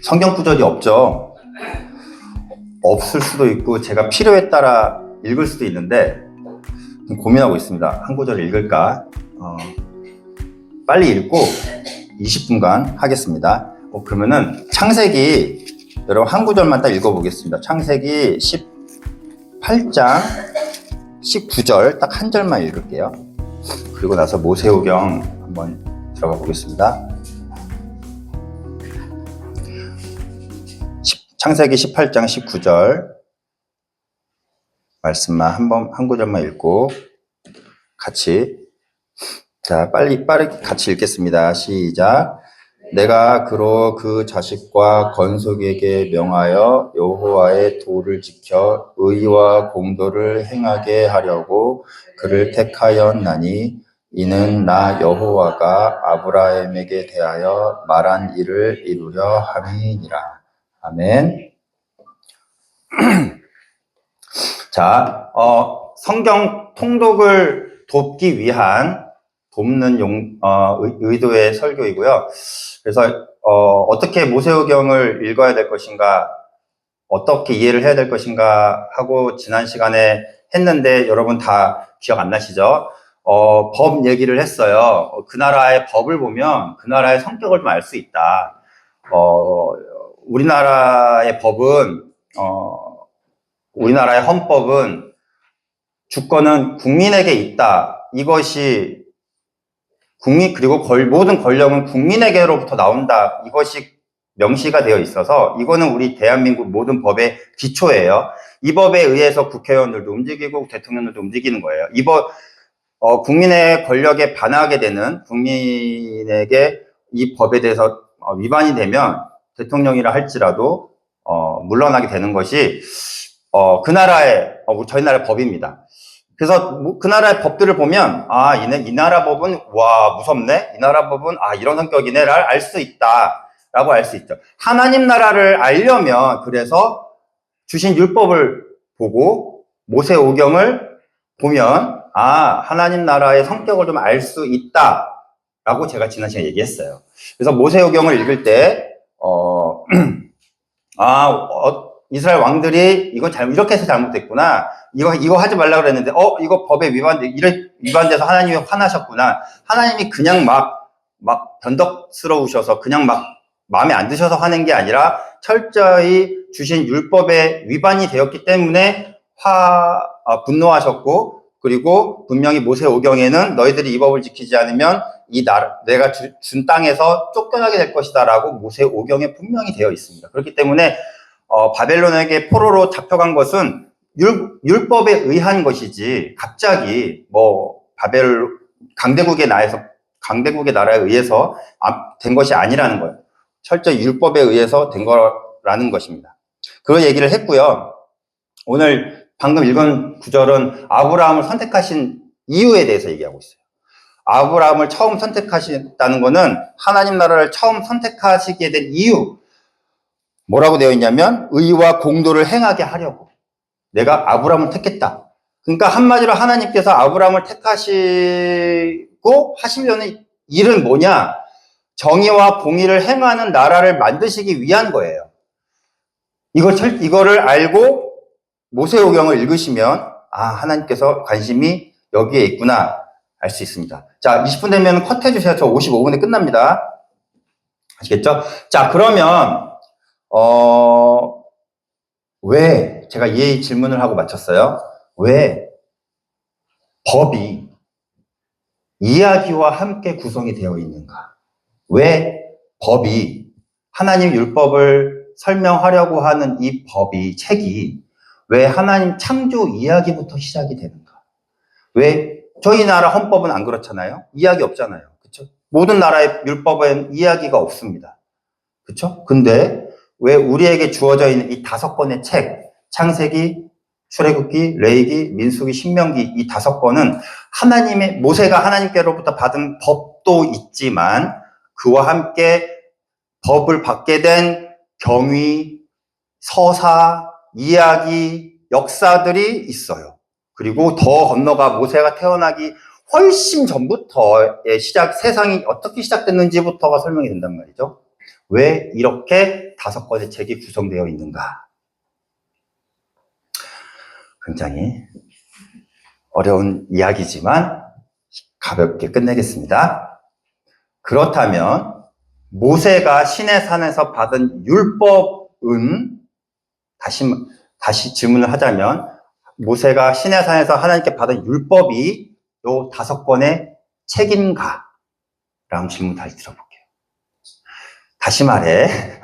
성경 구절이 없죠. 없을 수도 있고 제가 필요에 따라 읽을 수도 있는데 고민하고 있습니다. 한 구절 읽을까? 빨리 읽고 20분간 하겠습니다. 그러면은 창세기, 여러분 한 구절만 딱 읽어보겠습니다. 창세기 18장 19절 딱 한 절만 읽을게요. 그리고 나서 모세오경 한번 들어가 보겠습니다. 창세기 18장 19절 말씀만 한 구절만 읽고 같이, 자, 빠르게 같이 읽겠습니다. 시작. 내가 그로 그 자식과 건속에게 명하여 여호와의 도를 지켜 의와 공도를 행하게 하려고 그를 택하였나니 이는 나 여호와가 아브라함에게 대하여 말한 일을 이루려 함이니라. 아멘. 자, 성경 통독을 돕기 위한 돕는 의도의 설교이고요. 그래서 어떻게 모세오경을 읽어야 될 것인가, 어떻게 이해를 해야 될 것인가 하고 지난 시간에 했는데 여러분 다 기억 안 나시죠? 법 얘기를 했어요. 그 나라의 법을 보면 그 나라의 성격을 좀 알 수 있다. 우리나라의 법은 우리나라의 헌법은 주권은 국민에게 있다. 이것이 그리고 모든 권력은 국민에게로부터 나온다. 이것이 명시가 되어 있어서 이거는 우리 대한민국 모든 법의 기초예요. 이 법에 의해서 국회의원들도 움직이고 대통령들도 움직이는 거예요. 이 법, 국민의 권력에 반하게 되는, 국민에게 이 법에 대해서 위반이 되면 대통령이라 할지라도 물러나게 되는 것이 저희 나라의 법입니다. 그래서 그 나라의 법들을 보면 이 나라 법은 와 무섭네, 이 나라 법은 이런 성격이네를 알 수 있다라고 알 수 있죠. 하나님 나라를 알려면 그래서 주신 율법을 보고 모세오경을 보면 하나님 나라의 성격을 좀 알 수 있다라고 제가 지난 시간에 얘기했어요. 그래서 모세오경을 읽을 때 이스라엘 왕들이 이렇게 해서 잘못됐구나. 이거 하지 말라 그랬는데, 이거 법에 위반돼서 하나님이 화나셨구나. 하나님이 그냥 막 변덕스러우셔서 그냥 막 마음에 안 드셔서 화낸 게 아니라 철저히 주신 율법에 위반이 되었기 때문에 분노하셨고, 그리고 분명히 모세오경에는 너희들이 이 법을 지키지 않으면 내가 준 땅에서 쫓겨나게 될 것이다라고 모세오경에 분명히 되어 있습니다. 그렇기 때문에 바벨론에게 포로로 잡혀간 것은 율법에 의한 것이지 갑자기 강대국의 나라에 의해서 된 것이 아니라는 거예요. 철저히 율법에 의해서 된 거라는 것입니다. 그 얘기를 했고요. 오늘 방금 읽은 구절은 아브라함을 선택하신 이유에 대해서 얘기하고 있어요. 아브라함을 처음 선택하셨다는 것은 하나님 나라를 처음 선택하시게 된 이유, 뭐라고 되어 있냐면 의와 공도를 행하게 하려고 내가 아브라함을 택했다. 그러니까 한마디로 하나님께서 아브라함을 택하시고 하시려는 일은 뭐냐? 정의와 공의를 행하는 나라를 만드시기 위한 거예요. 이거를 알고 모세오경을 읽으시면 하나님께서 관심이 여기에 있구나 알 수 있습니다. 자, 20분 되면 컷 해주세요. 저 55분에 끝납니다. 아시겠죠? 자, 그러면 왜, 제가 이 질문을 하고 마쳤어요. 왜 법이 이야기와 함께 구성이 되어 있는가? 왜 법이 하나님 율법을 설명하려고 하는 이 책이 왜 하나님 창조 이야기부터 시작이 되는가? 왜 저희 나라 헌법은 안 그렇잖아요? 이야기 없잖아요. 그쵸? 모든 나라의 율법엔 이야기가 없습니다. 그쵸? 근데 왜 우리에게 주어져 있는 이 5권의 책, 창세기, 출애굽기, 레위기, 민수기, 신명기 이 5권은 모세가 하나님께로부터 받은 법도 있지만 그와 함께 법을 받게 된 경위, 서사, 이야기, 역사들이 있어요. 그리고 더 건너가 모세가 태어나기 훨씬 전부터의 세상이 어떻게 시작됐는지부터가 설명이 된단 말이죠. 왜 이렇게 5권의 책이 구성되어 있는가? 굉장히 어려운 이야기지만 가볍게 끝내겠습니다. 그렇다면 모세가 시내산에서 받은 율법은 다시 질문을 하자면 모세가 시내산에서 하나님께 받은 율법이 요 5권의 책인가? 라는 질문 다시 들어볼게요. 다시 말해,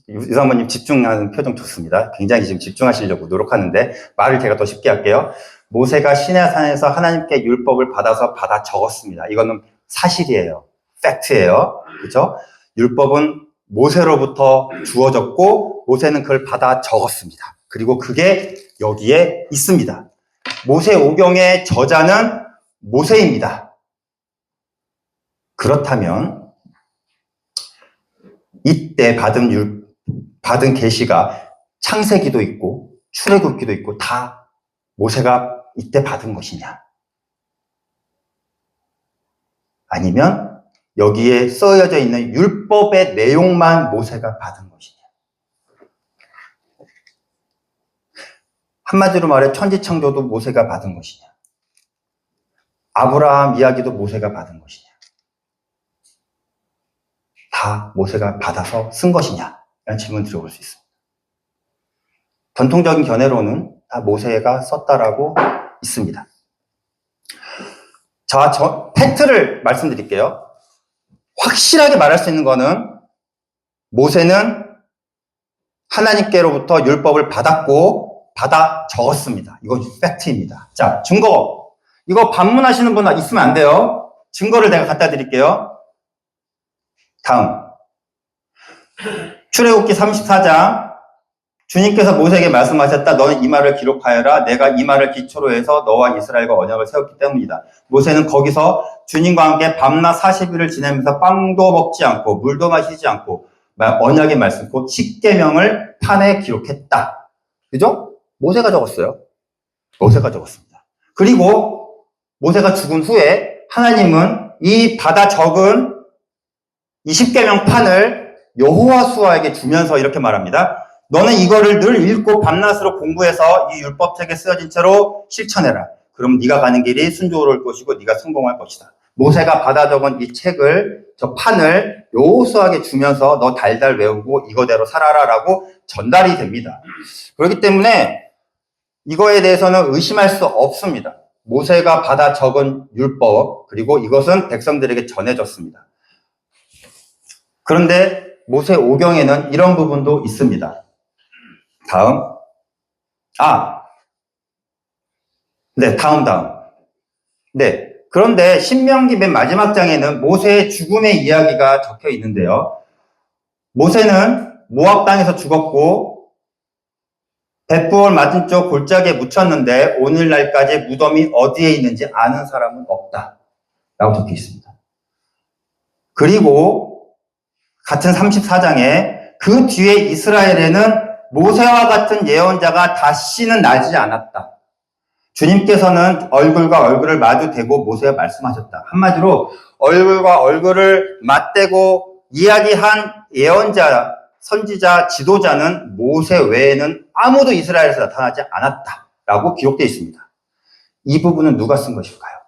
유사모님 집중하는 표정 좋습니다. 굉장히 지금 집중하시려고 노력하는데 말을 제가 더 쉽게 할게요. 모세가 시내산에서 하나님께 율법을 받아서 받아 적었습니다. 이거는 사실이에요. 팩트예요. 그죠? 율법은 모세로부터 주어졌고 모세는 그걸 받아 적었습니다. 그리고 그게 여기에 있습니다. 모세오경의 저자는 모세입니다. 그렇다면 이때 받은 계시가 창세기도 있고 출애굽기도 있고 다 모세가 이때 받은 것이냐? 아니면 여기에 쓰여져 있는 율법의 내용만 모세가 받은 것이냐? 한마디로 말해 천지창조도 모세가 받은 것이냐? 아브라함 이야기도 모세가 받은 것이냐? 다 모세가 받아서 쓴 것이냐? 라는 질문 들어볼 수 있습니다. 전통적인 견해로는 다 모세가 썼다라고 있습니다. 자, 팩트를 말씀드릴게요. 확실하게 말할 수 있는 거는 모세는 하나님께로부터 율법을 받았고 받아 적었습니다. 이건 팩트입니다. 자, 증거. 이거 반문하시는 분 있으면 안 돼요. 증거를 내가 갖다 드릴게요. 다음. 출애굽기 34장. 주님께서 모세에게 말씀하셨다. 너는 이 말을 기록하여라. 내가 이 말을 기초로 해서 너와 이스라엘과 언약을 세웠기 때문이다. 모세는 거기서 주님과 함께 밤낮 40일을 지내면서 빵도 먹지 않고 물도 마시지 않고 언약의 말씀, 곧 십계명을 판에 기록했다. 그죠? 모세가 적었어요. 모세가 적었습니다. 그리고 모세가 죽은 후에 하나님은 이 받아 적은 이 십계명 판을 여호와수아에게 주면서 이렇게 말합니다. 너는 이거를 늘 읽고 밤낮으로 공부해서 이 율법책에 쓰여진 채로 실천해라. 그럼 네가 가는 길이 순조로울 것이고 네가 성공할 것이다. 모세가 받아 적은 이 책을, 저 판을 여호수아에게 주면서 너 달달 외우고 이거대로 살아라라고 전달이 됩니다. 그렇기 때문에 이거에 대해서는 의심할 수 없습니다. 모세가 받아 적은 율법, 그리고 이것은 백성들에게 전해졌습니다. 그런데 모세오경에는 이런 부분도 있습니다. 다음. 다음. 네. 그런데 신명기 맨 마지막 장에는 모세의 죽음의 이야기가 적혀 있는데요. 모세는 모압 땅에서 죽었고 벳부얼 맞은쪽 골짜기에 묻혔는데 오늘날까지 무덤이 어디에 있는지 아는 사람은 없다. 라고 적혀 있습니다. 그리고 같은 34장에 그 뒤에 이스라엘에는 모세와 같은 예언자가 다시는 나지 않았다. 주님께서는 얼굴과 얼굴을 마주 대고 모세와 말씀하셨다. 한마디로 얼굴과 얼굴을 맞대고 이야기한 예언자, 선지자, 지도자는 모세 외에는 아무도 이스라엘에서 나타나지 않았다라고 기록되어 있습니다. 이 부분은 누가 쓴 것일까요?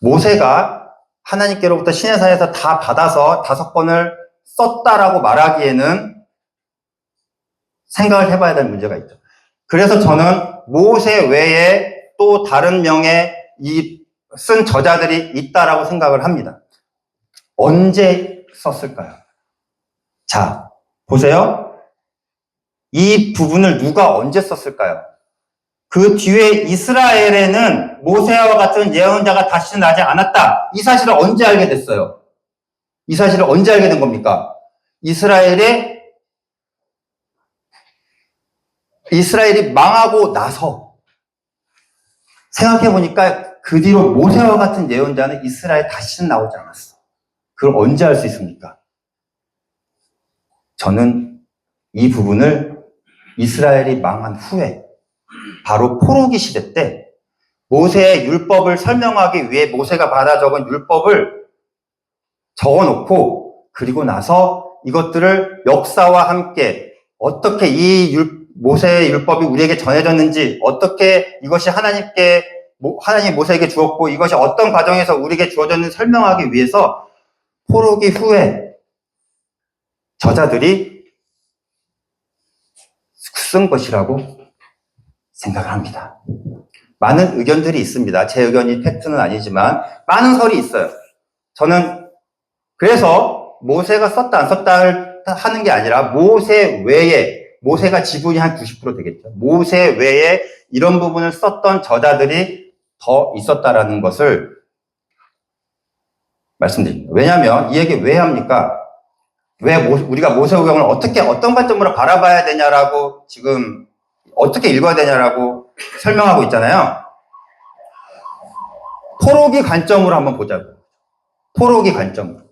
모세가 하나님께로부터 시내산에서 다 받아서 5권을 썼다라고 말하기에는 생각을 해봐야 될 문제가 있죠. 그래서 저는 모세 외에 또 다른 명의 쓴 저자들이 있다라고 생각을 합니다. 언제 썼을까요? 자, 보세요. 이 부분을 누가 언제 썼을까요? 그 뒤에 이스라엘에는 모세와 같은 예언자가 다시는 나지 않았다. 이 사실을 언제 알게 됐어요? 이 사실을 언제 알게 된 겁니까? 이스라엘이 망하고 나서 생각해보니까 그 뒤로 모세와 같은 예언자는 이스라엘에 다시는 나오지 않았어. 그걸 언제 알 수 있습니까? 저는 이 부분을 이스라엘이 망한 후에 바로 포로기 시대 때 모세의 율법을 설명하기 위해 모세가 받아 적은 율법을 적어놓고 그리고 나서 이것들을 역사와 함께 어떻게 이 모세의 율법이 우리에게 전해졌는지, 어떻게 이것이 하나님이 모세에게 주었고 이것이 어떤 과정에서 우리에게 주어졌는지 설명하기 위해서 포로기 후에 저자들이 쓴 것이라고 생각을 합니다. 많은 의견들이 있습니다. 제 의견이 팩트는 아니지만 많은 설이 있어요. 저는 그래서 모세가 썼다 안 썼다 하는 게 아니라 모세 외에, 모세가 지분이 한 90% 되겠죠. 모세 외에 이런 부분을 썼던 저자들이 더 있었다라는 것을 말씀드립니다. 왜냐하면 이 얘기 왜 합니까? 왜 우리가 모세오경을 어떤 관점으로 바라봐야 되냐라고 지금 어떻게 읽어야 되냐라고 설명하고 있잖아요. 포로기 관점으로 한번 보자고요. 포로기 관점으로.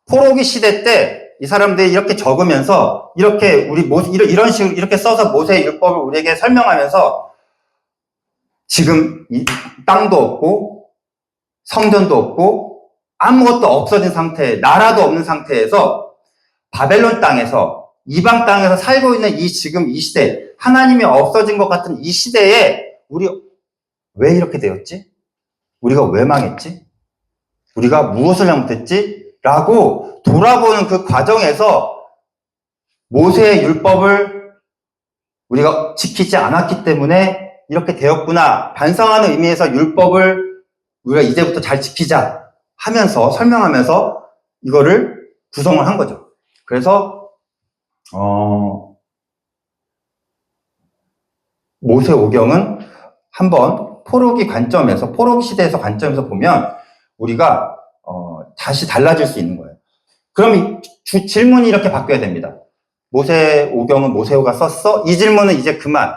포로기 시대 때 이 사람들이 이렇게 적으면서 이렇게 이런 식으로 이렇게 써서 모세의 율법을 우리에게 설명하면서 지금 땅도 없고 성전도 없고 아무것도 없어진 상태, 나라도 없는 상태에서 바벨론 땅에서 이방 땅에서 살고 있는 지금 이 시대, 하나님이 없어진 것 같은 이 시대에 우리 왜 이렇게 되었지? 우리가 왜 망했지? 우리가 무엇을 잘못했지? 라고 돌아보는 그 과정에서 모세의 율법을 우리가 지키지 않았기 때문에 이렇게 되었구나. 반성하는 의미에서 율법을 우리가 이제부터 잘 지키자 하면서 설명하면서 이거를 구성을 한 거죠. 그래서 모세오경은 한번 포로기 시대에서 관점에서 보면 우리가 다시 달라질 수 있는 거예요. 그럼 질문이 이렇게 바뀌어야 됩니다. 모세오경은 모세오가 썼어? 이 질문은 이제 그만.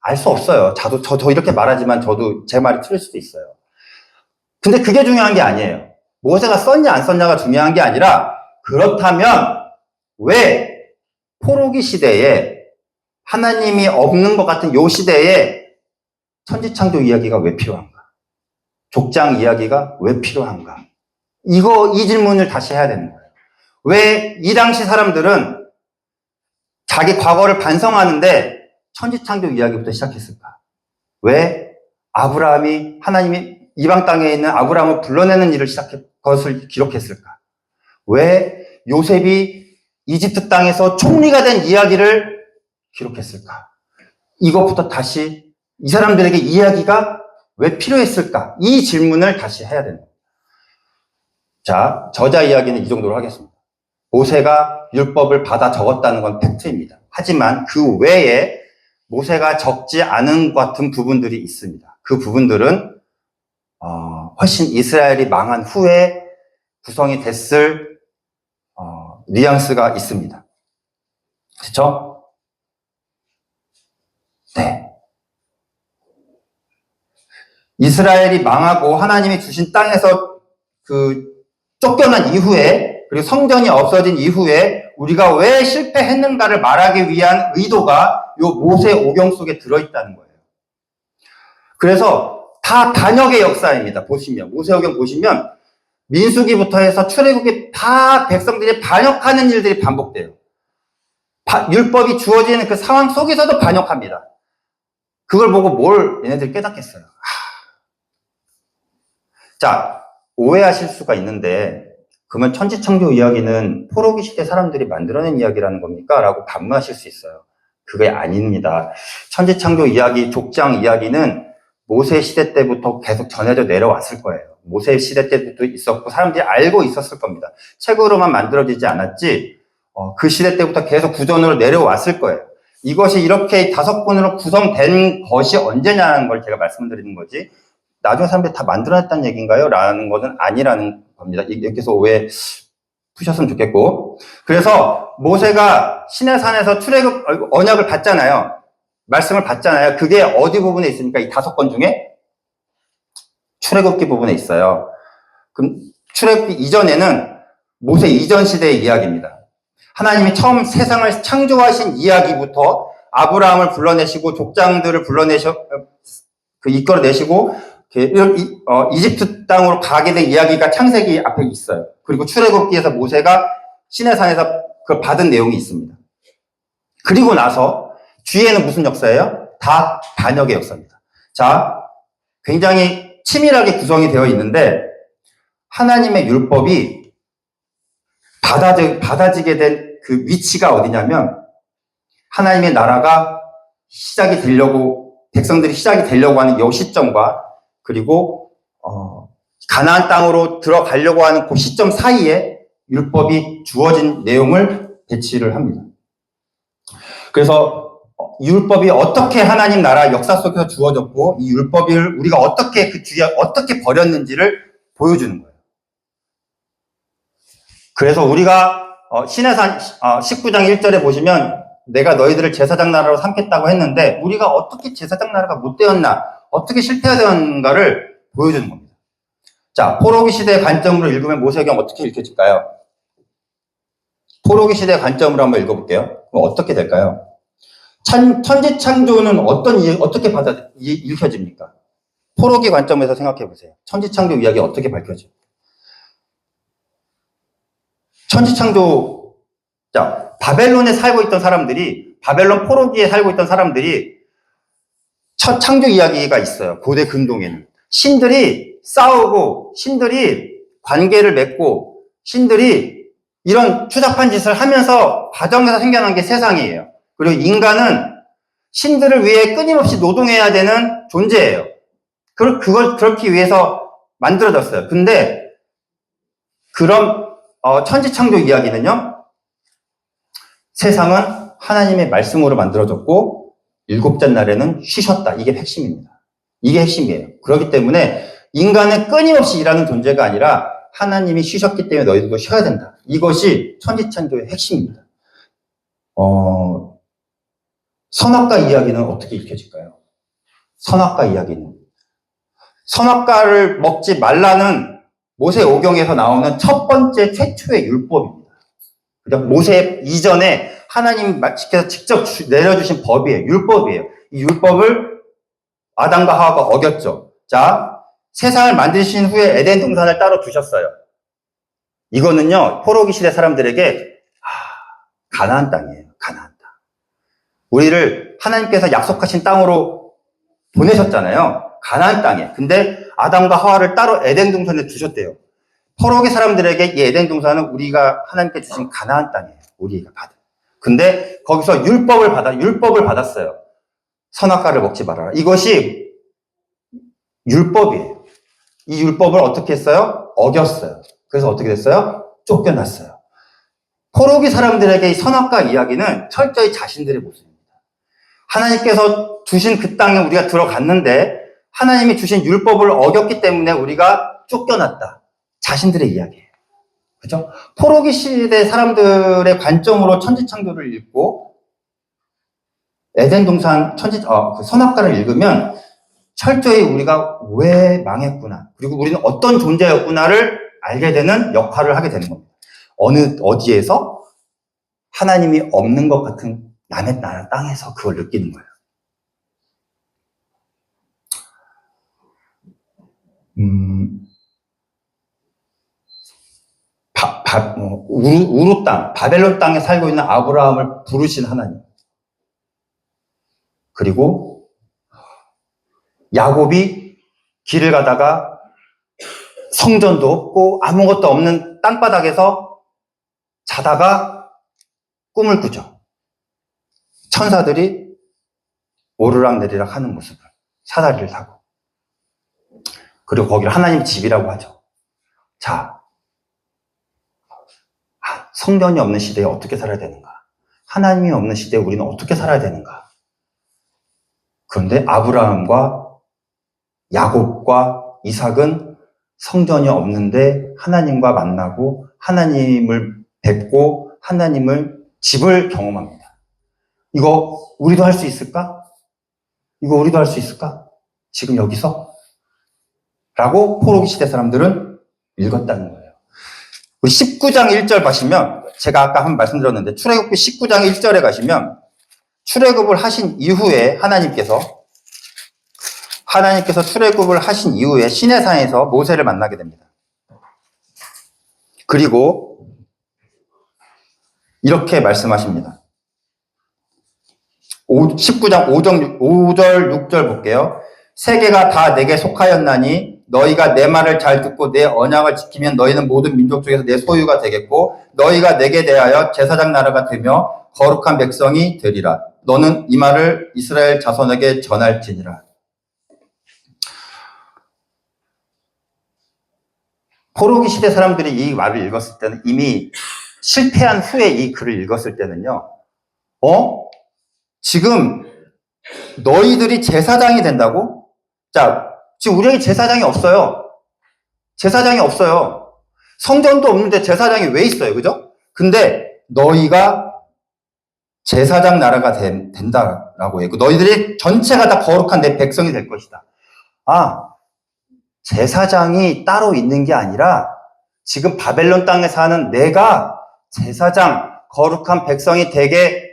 알 수 없어요. 저 이렇게 말하지만 저도 제 말이 틀릴 수도 있어요. 근데 그게 중요한 게 아니에요. 모세가 썼냐 안 썼냐가 중요한 게 아니라, 그렇다면 왜 포로기 시대에 하나님이 없는 것 같은 요 시대에 천지창조 이야기가 왜 필요한가? 족장 이야기가 왜 필요한가? 이 질문을 다시 해야 되는 거예요. 왜 이 당시 사람들은 자기 과거를 반성하는데 천지창조 이야기부터 시작했을까? 왜 하나님이 이방 땅에 있는 아브라함을 불러내는 일을 것을 기록했을까? 왜 요셉이 이집트 땅에서 총리가 된 이야기를 기록했을까? 이것부터 다시 이 사람들에게 이야기가 왜 필요했을까? 이 질문을 다시 해야 됩니다. 자, 저자 이야기는 이 정도로 하겠습니다. 모세가 율법을 받아 적었다는 건 팩트입니다. 하지만 그 외에 모세가 적지 않은 것 같은 부분들이 있습니다. 그 부분들은 훨씬 이스라엘이 망한 후에 구성이 됐을 뉘앙스가 있습니다. 그렇죠? 네. 이스라엘이 망하고 하나님이 주신 땅에서 쫓겨난 이후에, 그리고 성전이 없어진 이후에 우리가 왜 실패했는가를 말하기 위한 의도가 요 모세오경 속에 들어있다는 거예요. 그래서 다 반역의 역사입니다. 모세오경 보시면 민수기부터 해서 출애굽기 다 백성들이 반역하는 일들이 반복돼요. 율법이 주어지는 그 상황 속에서도 반역합니다. 그걸 보고 얘네들이 깨닫겠어요. 자, 오해하실 수가 있는데, 그러면 천지창조 이야기는 포로기 시대 사람들이 만들어낸 이야기라는 겁니까? 라고 반문하실 수 있어요. 그게 아닙니다. 천지창조 이야기, 족장 이야기는 모세 시대 때부터 계속 전해져 내려왔을 거예요. 모세 시대 때부터 있었고 사람들이 알고 있었을 겁니다. 책으로만 만들어지지 않았지, 그 시대 때부터 계속 구전으로 내려왔을 거예요. 이것이 이렇게 5권으로 구성된 것이 언제냐는 걸 제가 말씀드리는 거지, 나중에 사람들이 다 만들어냈다는 얘기인가요? 라는 것은 아니라는 겁니다. 여기서 오해 푸셨으면 좋겠고. 그래서 모세가 시내산에서 언약을 받잖아요. 말씀을 받잖아요. 그게 어디 부분에 있습니까? 이 5권 중에? 출애굽기 부분에 있어요. 그럼 출애굽기 이전에는 모세 이전 시대의 이야기입니다. 하나님이 처음 세상을 창조하신 이야기부터 아브라함을 불러내시고 족장들을 이끌어내시고 이집트 땅으로 가게 된 이야기가 창세기 앞에 있어요. 그리고 출애굽기에서 모세가 시내산에서 그 받은 내용이 있습니다. 그리고 나서 뒤에는 무슨 역사예요? 다 반역의 역사입니다. 자, 굉장히 치밀하게 구성이 되어 있는데 하나님의 율법이 받아지게 된 그 위치가 어디냐면 하나님의 나라가 시작이 되려고 백성들이 시작이 되려고 하는 이 시점과 그리고 가나안 땅으로 들어가려고 하는 그 시점 사이에 율법이 주어진 내용을 배치를 합니다. 그래서 율법이 어떻게 하나님 나라 역사 속에서 주어졌고 이 율법을 우리가 어떻게 그 뒤에 어떻게 버렸는지를 보여주는 거예요. 그래서 우리가 시내산 19장 1절에 보시면 내가 너희들을 제사장 나라로 삼겠다고 했는데 우리가 어떻게 제사장 나라가 못 되었나 어떻게 실패하였는가를 보여주는 겁니다. 자, 포로기 시대의 관점으로 읽으면 모세경 어떻게 읽혀질까요? 포로기 시대의 관점으로 한번 읽어볼게요. 그럼 어떻게 될까요? 천지창조는 어떻게 읽혀집니까? 포로기 관점에서 생각해 보세요. 천지창조 이야기 어떻게 밝혀집니까? 천지창조, 자, 바벨론에 살고 있던 사람들이, 바벨론 포로기에 살고 있던 사람들이 첫 창조 이야기가 있어요. 고대 근동에는. 신들이 싸우고, 신들이 관계를 맺고, 신들이 이런 추잡한 짓을 하면서 과정에서 생겨난 게 세상이에요. 그리고 인간은 신들을 위해 끊임없이 노동해야 되는 존재예요. 그걸 그렇기 위해서 만들어졌어요. 근데 그런 천지창조 이야기는요, 세상은 하나님의 말씀으로 만들어졌고, 일곱째 날에는 쉬셨다. 이게 핵심입니다. 이게 핵심이에요. 그렇기 때문에 인간은 끊임없이 일하는 존재가 아니라 하나님이 쉬셨기 때문에 너희들도 쉬어야 된다. 이것이 천지창조의 핵심입니다. 선악과 이야기는 어떻게 읽혀질까요? 선악과 이야기는. 선악과를 먹지 말라는 모세 오경에서 나오는 첫 번째 최초의 율법입니다. 모세 이전에 하나님께서 직접 내려주신 법이에요. 율법이에요. 이 율법을 아담과 하와가 어겼죠. 자, 세상을 만드신 후에 에덴 동산을 따로 두셨어요. 이거는요, 포로기 시대 사람들에게 가나안 땅이에요. 가나안 땅. 우리를 하나님께서 약속하신 땅으로 보내셨잖아요. 가나안 땅에. 근데 아담과 하와를 따로 에덴 동산에 두셨대요. 포로기 사람들에게 이 에덴 동산은 우리가 하나님께 주신 가나안 땅이에요. 우리가 받은. 근데 거기서 율법을 받았어요. 선악과를 먹지 말아라. 이것이 율법이에요. 이 율법을 어떻게 했어요? 어겼어요. 그래서 어떻게 됐어요? 쫓겨났어요. 포로기 사람들에게 이 선악과 이야기는 철저히 자신들의 모습입니다. 하나님께서 주신 그 땅에 우리가 들어갔는데 하나님이 주신 율법을 어겼기 때문에 우리가 쫓겨났다. 자신들의 이야기예요. 그죠? 포로기 시대 사람들의 관점으로 천지창조를 읽고 에덴 동산 그 선악과를 읽으면 철저히 우리가 왜 망했구나. 그리고 우리는 어떤 존재였구나를 알게 되는 역할을 하게 되는 겁니다. 어디에서 하나님이 없는 것 같은 남의 나라 땅에서 그걸 느끼는 거예요. 우루 땅, 바벨론 땅에 살고 있는 아브라함을 부르신 하나님. 그리고 야곱이 길을 가다가 성전도 없고 아무것도 없는 땅바닥에서 자다가 꿈을 꾸죠. 천사들이 오르락내리락 하는 모습을, 사다리를 타고. 그리고 거기를 하나님 집이라고 하죠. 자, 성전이 없는 시대에 어떻게 살아야 되는가? 하나님이 없는 시대에 우리는 어떻게 살아야 되는가? 그런데 아브라함과 야곱과 이삭은 성전이 없는데 하나님과 만나고 하나님을 뵙고 하나님을 집을 경험합니다. 이거 우리도 할 수 있을까? 이거 우리도 할 수 있을까? 지금 여기서? 라고 포로기 시대 사람들은 읽었다는 거예요. 우리 19장 1절 가시면 제가 아까 한번 말씀드렸는데 출애굽기 19장 1절에 가시면 출애굽을 하신 이후에 하나님께서 출애굽을 하신 이후에 시내산에서 모세를 만나게 됩니다. 그리고 이렇게 말씀하십니다. 19장 5절 6절 볼게요. 세계가 다 내게 속하였나니 너희가 내 말을 잘 듣고 내 언약을 지키면 너희는 모든 민족 중에서 내 소유가 되겠고 너희가 내게 대하여 제사장 나라가 되며 거룩한 백성이 되리라. 너는 이 말을 이스라엘 자손에게 전할지니라. 포로기 시대 사람들이 이 말을 읽었을 때는 이미 실패한 후에 이 글을 읽었을 때는요. 지금 너희들이 제사장이 된다고? 자, 지금 우리에게 제사장이 없어요. 제사장이 없어요. 성전도 없는데 제사장이 왜 있어요? 그죠? 근데 너희가 제사장 나라가 된다라고 했고 너희들이 전체가 다 거룩한 내 백성이 될 것이다. 제사장이 따로 있는 게 아니라 지금 바벨론 땅에 사는 내가 제사장, 거룩한 백성이 되게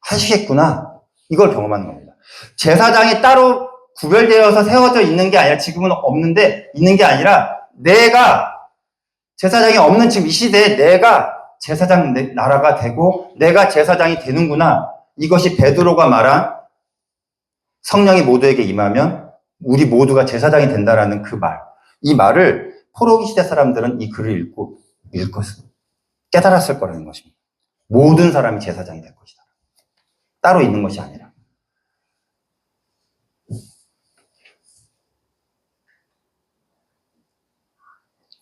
하시겠구나. 이걸 경험하는 겁니다. 제사장이 따로 구별되어서 세워져 있는 게 아니라 지금은 없는데 있는 게 아니라 내가 제사장이 없는 지금 이 시대에 내가 제사장 나라가 되고 내가 제사장이 되는구나. 이것이 베드로가 말한 성령이 모두에게 임하면 우리 모두가 제사장이 된다라는 그 말. 이 말을 포로기 시대 사람들은 이 글을 읽고 깨달았을 거라는 것입니다. 모든 사람이 제사장이 될 것이다. 따로 있는 것이 아니라.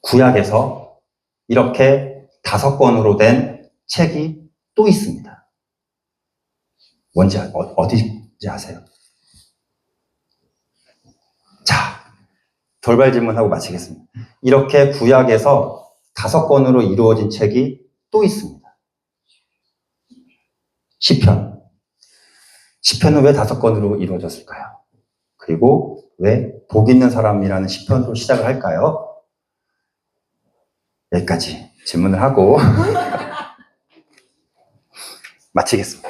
구약에서 이렇게 5권으로 된 책이 또 있습니다. 뭔지 어디인지 아세요? 자, 돌발 질문하고 마치겠습니다. 이렇게 구약에서 5권으로 이루어진 책이 또 있습니다. 시편. 시편은 왜 5권으로 이루어졌을까요? 그리고 왜 복 있는 사람이라는 시편으로 시작을 할까요? 여기까지 질문을 하고 마치겠습니다.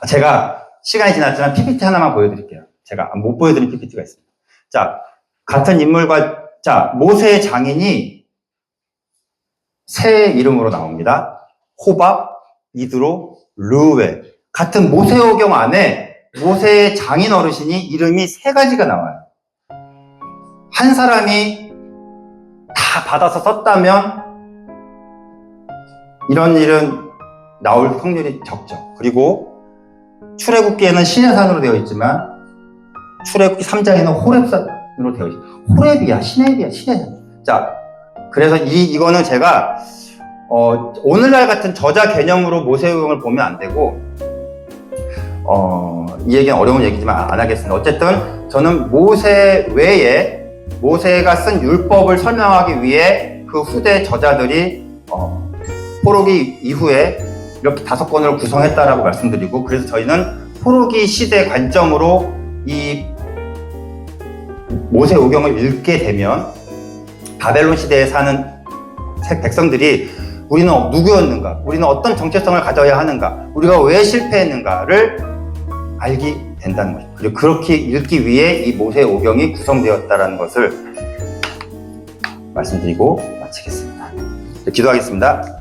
제가 시간이 지났지만 PPT 하나만 보여드릴게요. 제가 못 보여드린 PPT가 있습니다. 자, 같은 인물과, 모세의 장인이 세 이름으로 나옵니다. 호밥, 이드로, 르우벨. 같은 모세오경 안에 모세의 장인 어르신이 이름이 3가지가 나와요. 한 사람이 다 받아서 썼다면 이런 일은 나올 확률이 적죠. 그리고 출애굽기에는 시내산으로 되어 있지만 출애굽기 3장에는 호렙산으로 되어 있어요. 호렙이야, 시내산. 자, 그래서 이거는 제가 오늘날 같은 저자 개념으로 모세오경을 보면 안 되고 이 얘기는 어려운 얘기지만 안 하겠습니다. 어쨌든 저는 모세 외에 모세가 쓴 율법을 설명하기 위해 그 후대 저자들이 포로기 이후에 이렇게 5권으로 구성했다라고 말씀드리고, 그래서 저희는 포로기 시대 관점으로 이 모세오경을 읽게 되면 바벨론 시대에 사는 백성들이 우리는 누구였는가, 우리는 어떤 정체성을 가져야 하는가, 우리가 왜 실패했는가를 알게 된다는 것입니다. 그리고 그렇게 읽기 위해 이 모세오경이 구성되었다는 것을 말씀드리고 마치겠습니다. 기도하겠습니다.